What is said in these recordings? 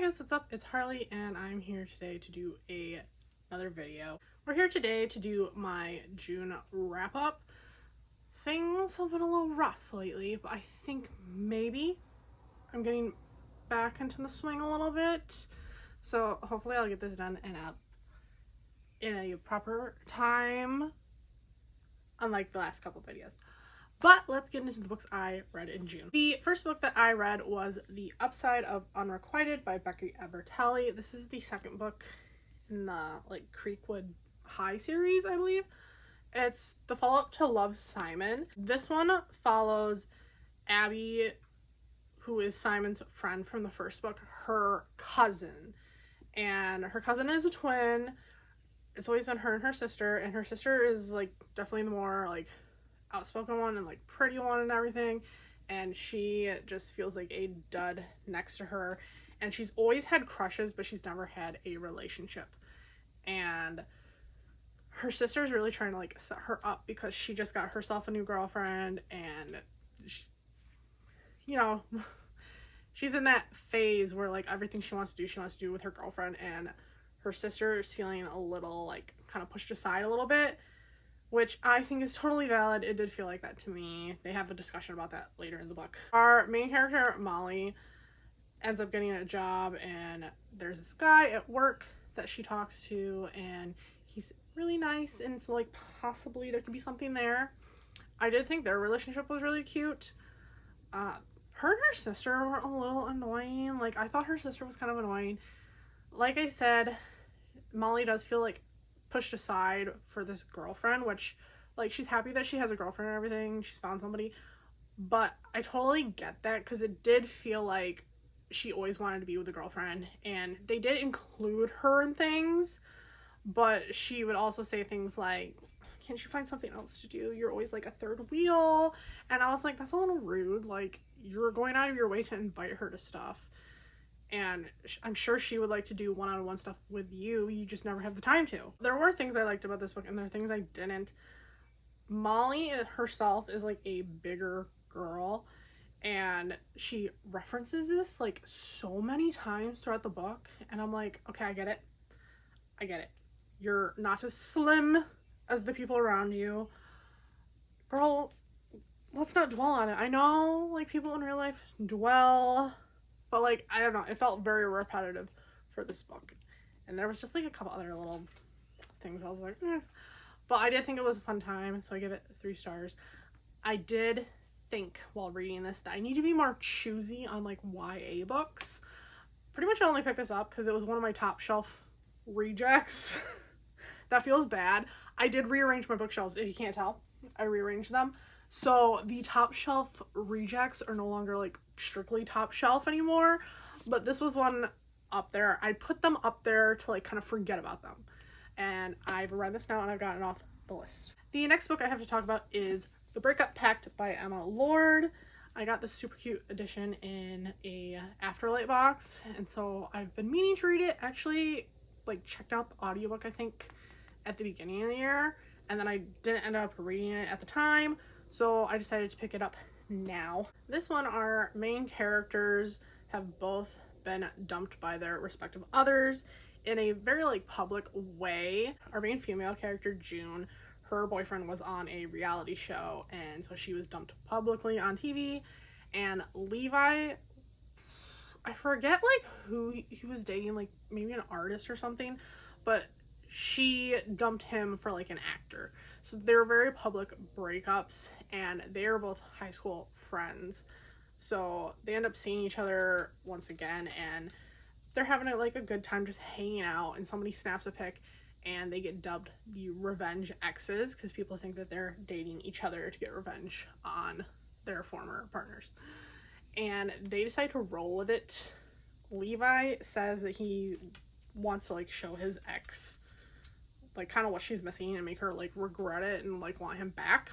Hi guys, what's up? It's Harley and I'm here today to do another video. We're here today to do my June wrap up. Things have been a little rough lately, but I think maybe I'm getting back into the swing a little bit. So hopefully I'll get this done in a proper time, unlike the last couple videos. But let's get into the books I read in June. The first book that I read was The Upside of Unrequited by Becky Albertalli. This is the second book in the Creekwood High series, I believe. It's the follow-up to Love, Simon. This one follows Abby, who is Simon's friend from the first book, her cousin. And her cousin is a twin. It's always been her and her sister is definitely the more outspoken one and pretty one and everything, and she just feels like a dud next to her, and she's always had crushes but she's never had a relationship, and her sister's really trying to set her up because she just got herself a new girlfriend, and she, she's in that phase where everything she wants to do with her girlfriend, and her sister is feeling a little kind of pushed aside a little bit, which I think is totally valid. It did feel like that to me. They have a discussion about that later in the book. Our main character, Molly, ends up getting a job, and there's this guy at work that she talks to, and he's really nice, and so possibly there could be something there. I did think their relationship was really cute. Her and her sister were a little annoying. I thought her sister was kind of annoying. Like I said, Molly does feel pushed aside for this girlfriend, which she's happy that she has a girlfriend and everything, she's found somebody, but I totally get that because it did feel like she always wanted to be with a girlfriend, and they did include her in things, but she would also say things like, can't you find something else to do, you're always a third wheel, and I was like, that's a little rude, you're going out of your way to invite her to stuff, and I'm sure she would like to do one-on-one stuff with you. You just never have the time to. There were things I liked about this book, and there are things I didn't. Molly herself is a bigger girl, and she references this so many times throughout the book, and I'm like, okay, I get it. I get it. You're not as slim as the people around you. Girl, let's not dwell on it. I know people in real life dwell, but I don't know, it felt very repetitive for this book. And there was just a couple other little things I was like, But I did think it was a fun time, so I give it 3 stars. I did think while reading this that I need to be more choosy on YA books. Pretty much I only picked this up because it was one of my top shelf rejects. That feels bad. I did rearrange my bookshelves, if you can't tell. I rearranged them. So the top shelf rejects are no longer strictly top shelf anymore, but this was one up there. I put them up there to kind of forget about them, and I've read this now and I've gotten it off the list. The next book I have to talk about is The Breakup Pact by Emma Lord. I got this super cute edition in a Afterlight box, and so I've been meaning to read it. Actually checked out the audiobook I think at the beginning of the year, and then I didn't end up reading it at the time, so I decided to pick it up now. This one, our main characters have both been dumped by their respective others in a very public way. Our main female character, June, her boyfriend was on a reality show, and so she was dumped publicly on TV. And Levi, I forget who he was dating, maybe an artist or something, but she dumped him for an actor. So they're very public breakups, and they are both high school friends. So they end up seeing each other once again, and they're having a good time just hanging out, and somebody snaps a pic, and they get dubbed the revenge exes because people think that they're dating each other to get revenge on their former partners. And they decide to roll with it. Levi says that he wants to show his ex kind of what she's missing and make her regret it and want him back.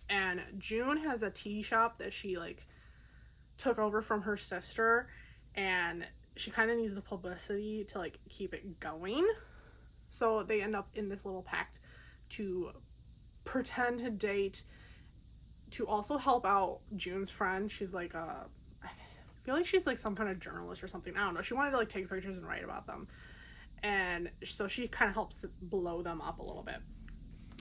And June has a tea shop that she took over from her sister, and she kind of needs the publicity to keep it going. So they end up in this little pact to pretend to date, to also help out June's friend. She's a feel like she's like some kind of journalist or something. I don't know. She wanted to like take pictures and write about them. And so she kind of helps blow them up a little bit.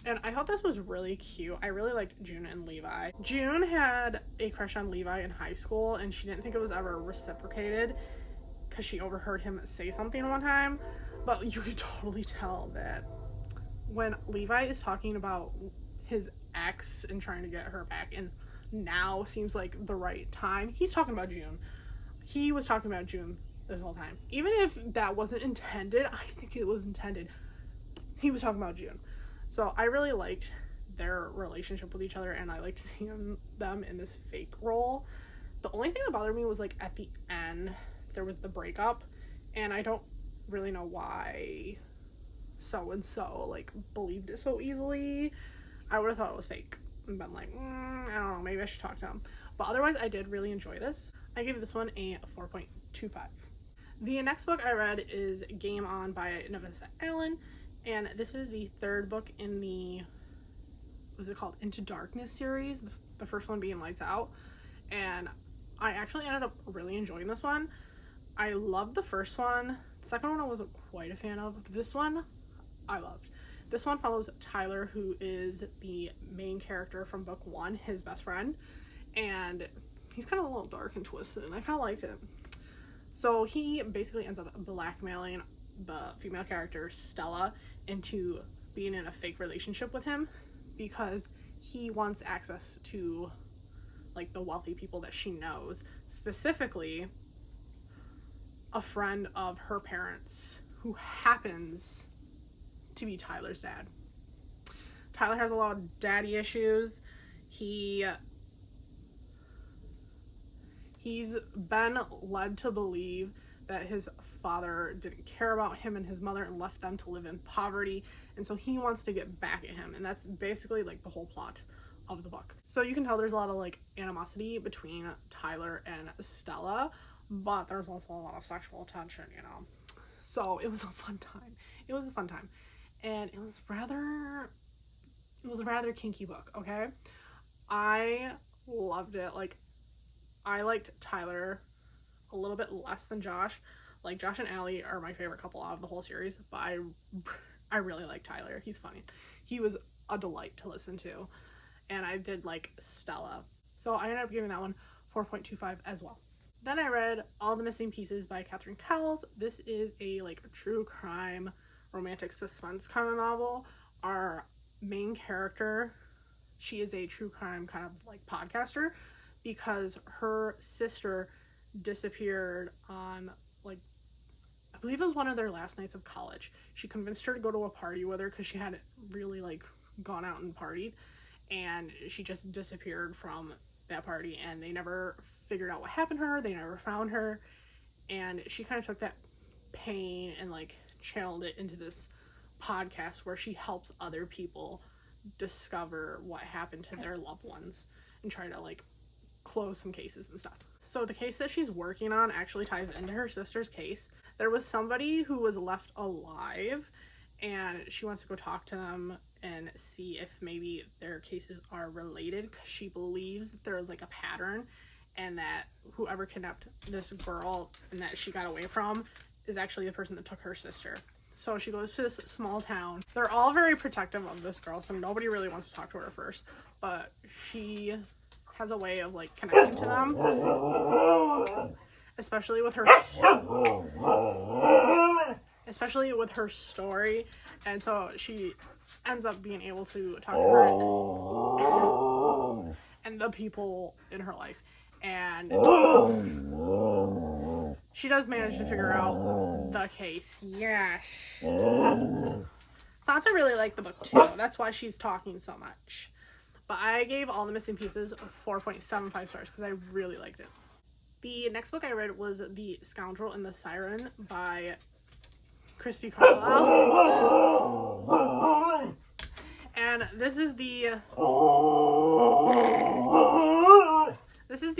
And I thought this was really cute. I really liked June and Levi. June had a crush on Levi in high school, and she didn't think it was ever reciprocated because she overheard him say something one time. But you could totally tell that when Levi is talking about his ex and trying to get her back, and now seems like the right time, he's talking about June. He was talking about June this whole time. Even if that wasn't intended, I think it was intended. He was talking about June. So I really liked their relationship with each other, and I liked seeing them in this fake role. The only thing that bothered me was like at the end there was the breakup, and I don't really know why so and so like believed it so easily. I would have thought it was fake and been like, I don't know, maybe I should talk to him. But otherwise, I did really enjoy this. I gave this one a 4.25. The next book I read is Game On by Nevessa Allen, and this is the third book in the, what is it called, Into Darkness series, the first one being Lights Out. And I actually ended up really enjoying this one. I loved the first one. The second one I wasn't quite a fan of. This one I loved. This one follows Tyler, who is the main character from book one, his best friend, and he's kind of a little dark and twisted, and I kind of liked it. So he basically ends up blackmailing the female character Stella into being in a fake relationship with him because he wants access to like the wealthy people that she knows, specifically a friend of her parents who happens to be Tyler's dad. Tyler has a lot of daddy issues. He's been led to believe that his father didn't care about him and his mother and left them to live in poverty, and so he wants to get back at him, and that's basically like the whole plot of the book. So you can tell there's a lot of like animosity between Tyler and Stella, but there's also a lot of sexual tension, you know. So it was a fun time. It was a fun time. And it was a rather kinky book, okay? I loved it. Like, I liked Tyler a little bit less than Josh. Like, Josh and Allie are my favorite couple out of the whole series, but I really like Tyler. He's funny. He was a delight to listen to. And I did like Stella. So I ended up giving that one 4.25 as well. Then I read All the Missing Pieces by Catherine Kells. This is a like true crime romantic suspense kind of novel. Our main character, she is a true crime kind of like podcaster because her sister disappeared on like, I believe it was one of their last nights of college. She convinced her to go to a party with her because she had really like gone out and partied, and she just disappeared from that party, and they never figured out what happened to her. They never found her, and she kind of took that pain and like channeled it into this podcast where she helps other people discover what happened to their loved ones and try to like close some cases and stuff. So the case that she's working on actually ties into her sister's case. There was somebody who was left alive, and she wants to go talk to them and see if maybe their cases are related, because she believes that there is like a pattern, and that whoever kidnapped this girl and that she got away from is actually the person that took her sister. So she goes to this small town. They're all very protective of this girl, so nobody really wants to talk to her at first, but she has a way of like connecting to them, especially with her story. And so she ends up being able to talk to her and the people in her life, and she does manage to figure out the case. Yes. Sansa really liked the book too. That's why she's talking so much. But I gave All the Missing Pieces 4.75 stars because I really liked it. The next book I read was The Scoundrel and the Siren by Christy Carlisle. And this is the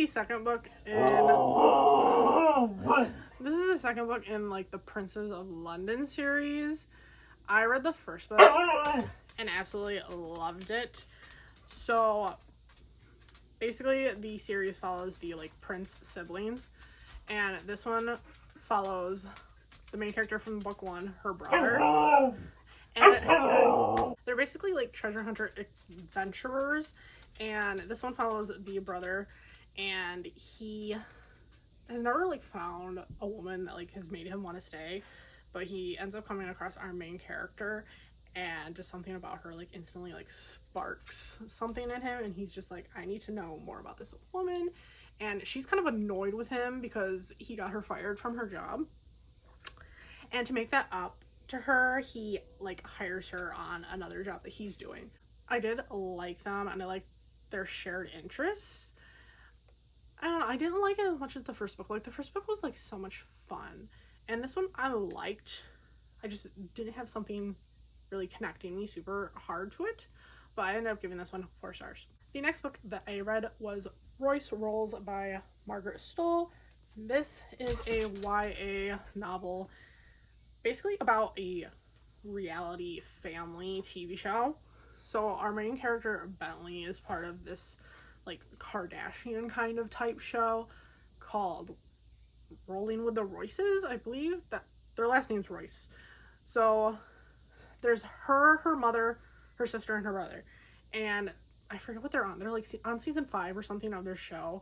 second book in like the Princes of London series. I read the first book and absolutely loved it. So basically the series follows the like prince siblings, And this one follows the main character from book 1, her brother. And they're basically like treasure hunter adventurers. And this one follows the brother, and he has never like found a woman that like has made him want to stay, but he ends up coming across our main character, and just something about her like instantly like sparks something in him, and he's just like, I need to know more about this woman. And she's kind of annoyed with him because he got her fired from her job, and to make that up to her, he like hires her on another job that he's doing. I did like them, and I like their shared interests. I don't know, I didn't like it as much as the first book. Like, the first book was like so much fun, and this one I liked. I just didn't have something really connecting me super hard to it, but I ended up giving this one 4 stars. The next book that I read was Royce Rolls by Margaret Stoll. This is a YA novel, basically about a reality family TV show. So our main character, Bentley, is part of this like Kardashian kind of type show called Rolling with the Royces. I believe that their last name's Royce. So there's her mother, her sister, and her brother. And I forget what they're on. They're like on season 5 or something of their show.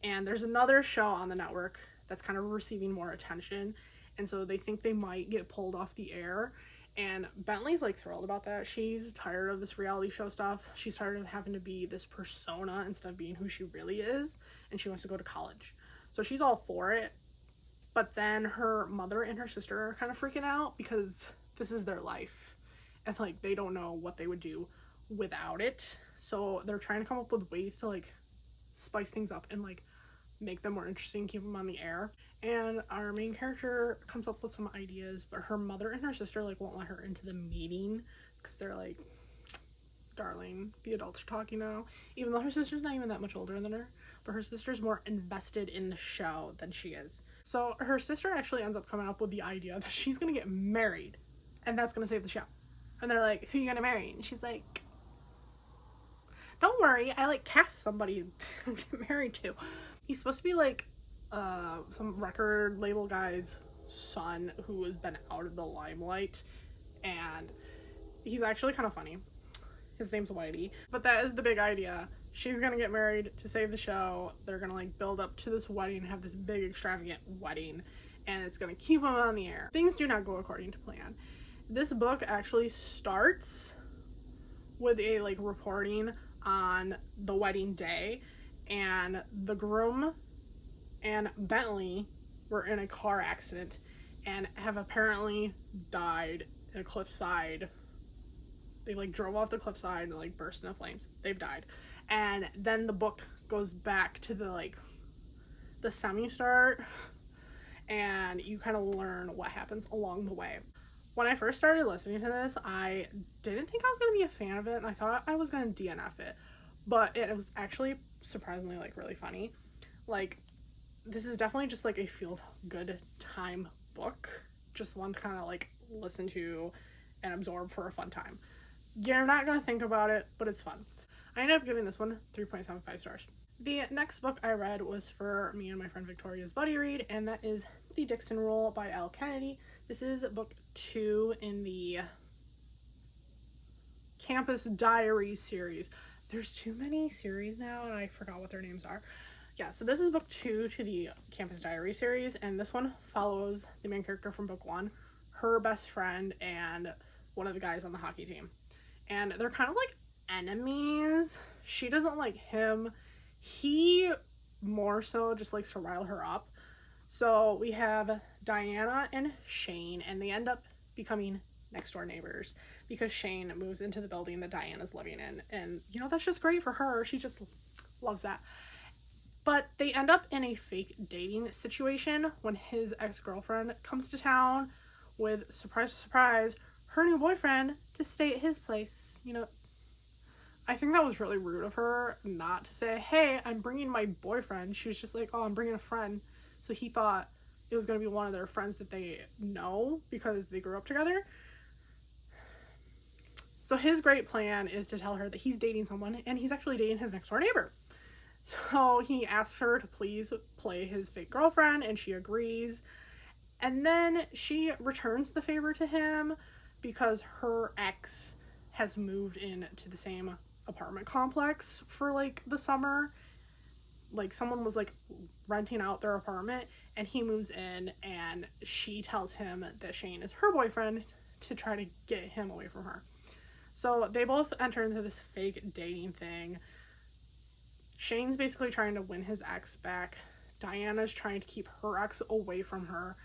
And there's another show on the network that's kind of receiving more attention. And so they think they might get pulled off the air. And Bentley's like thrilled about that. She's tired of this reality show stuff. She's tired of having to be this persona instead of being who she really is. And she wants to go to college. So she's all for it. But then her mother and her sister are kind of freaking out because this is their life. And like they don't know what they would do without it. So they're trying to come up with ways to like spice things up and like make them more interesting, keep them on the air. And our main character comes up with some ideas, but her mother and her sister like won't let her into the meeting because they're like, darling, the adults are talking now. Even though her sister's not even that much older than her, but her sister's more invested in the show than she is. So her sister actually ends up coming up with the idea that she's gonna get married, and that's gonna save the show. And they're like, who are you gonna marry? And she's like, don't worry, I like cast somebody to get married to. He's supposed to be like some record label guy's son who has been out of the limelight, and he's actually kind of funny. His name's Whitey. But that is the big idea. She's gonna get married to save the show. They're gonna like build up to this wedding, have this big extravagant wedding, and it's gonna keep them on the air. Things do not go according to plan. This book actually starts with a like reporting on the wedding day, and the groom and Bentley were in a car accident and have apparently died in a cliffside. They like drove off the cliffside and like burst into flames. They've died. And then the book goes back to the like the semi-start, and you kind of learn what happens along the way. When I first started listening to this, I didn't think I was going to be a fan of it, and I thought I was going to DNF it. But it was actually surprisingly like really funny. Like, this is definitely just like a feel good time book, just one to kind of like listen to and absorb for a fun time. You're not going to think about it, but it's fun. I ended up giving this one 3.75 stars. The next book I read was for me and my friend Victoria's buddy read, and that is The Dixon Rule by L. Kennedy. This is book 2 in the Campus Diary series. There's too many series now, and I forgot what their names are. Yeah, so this is book 2 to the Campus Diary series, and this one follows the main character from book 1, her best friend, and one of the guys on the hockey team. And they're kind of like enemies. She doesn't like him. He more so just likes to rile her up. So we have Diana and Shane, and they end up becoming next door neighbors because Shane moves into the building that Diana's living in. And, you know, that's just great for her. She just loves that. But they end up in a fake dating situation when his ex-girlfriend comes to town with, surprise, surprise, her new boyfriend to stay at his place. You know, I think that was really rude of her not to say, hey, I'm bringing my boyfriend. She was just like, oh, I'm bringing a friend. So he thought it was going to be one of their friends that they know because they grew up together. So his great plan is to tell her that he's dating someone, and he's actually dating his next door neighbor. So he asks her to please play his fake girlfriend, and she agrees. And then she returns the favor to him because her ex has moved into the same apartment complex for like the summer. Like someone was like renting out their apartment, and he moves in, and she tells him that Shane is her boyfriend to try to get him away from her. So they both enter into this fake dating thing. Shane's basically trying to win his ex back. Diana's trying to keep her ex away from her.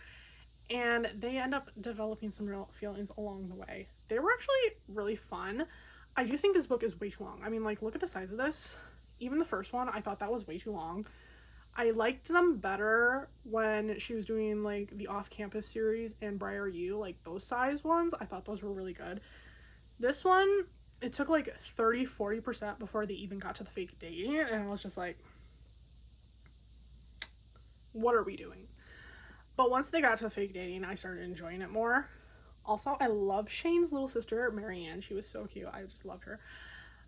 And they end up developing some real feelings along the way. They were actually really fun. I do think this book is way too long. I mean, like, look at the size of this. Even the first one, I thought that was way too long. I liked them better when she was doing, like, the off-campus series and Briar U, like, those size ones. I thought those were really good. This one, it took, like, 30-40% before they even got to the fake dating, and I was just like, what are we doing? But once they got to fake dating, I started enjoying it more. Also, I love Shane's little sister, Marianne. She was so cute. I just loved her.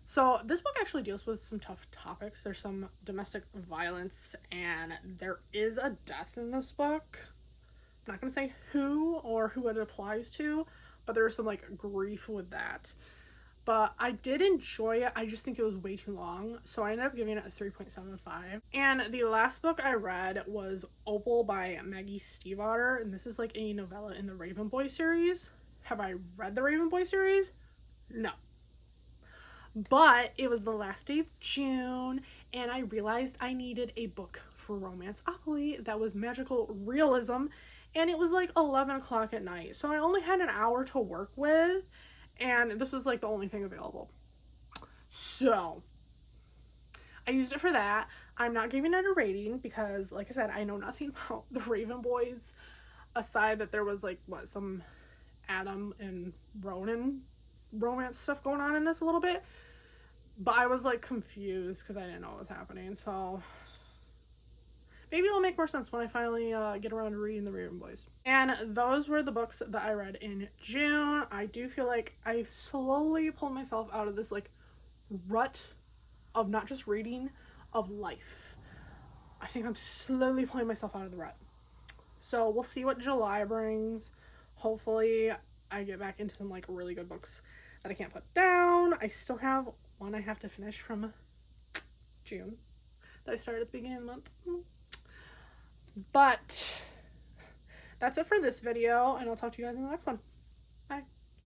So this book actually deals with some tough topics. There's some domestic violence, and there is a death in this book. I'm not going to say who or who it applies to, but there's some, like, grief with that. But I did enjoy it. I just think it was way too long. So I ended up giving it a 3.75. And the last book I read was Opal by Maggie Stiefvater. And this is like a novella in the Raven Boy series. Have I read the Raven Boy series? No. But it was the last day of June, and I realized I needed a book for Romanceopoly that was magical realism. And it was like 11 o'clock at night. So I only had an hour to work with. And this was like the only thing available. So I used it for that. I'm not giving it a rating because, like I said, I know nothing about the Raven Boys aside that there was like some Adam and Ronan romance stuff going on in this a little bit. But I was like confused because I didn't know what was happening. So maybe it'll make more sense when I finally get around to reading the Raven Boys. And those were the books that I read in June. I do feel like I slowly pulled myself out of this like rut of not just reading, of life. I think I'm slowly pulling myself out of the rut. So we'll see what July brings. Hopefully I get back into some like really good books that I can't put down. I still have one I have to finish from June that I started at the beginning of the month. But that's it for this video, and I'll talk to you guys in the next one. Bye.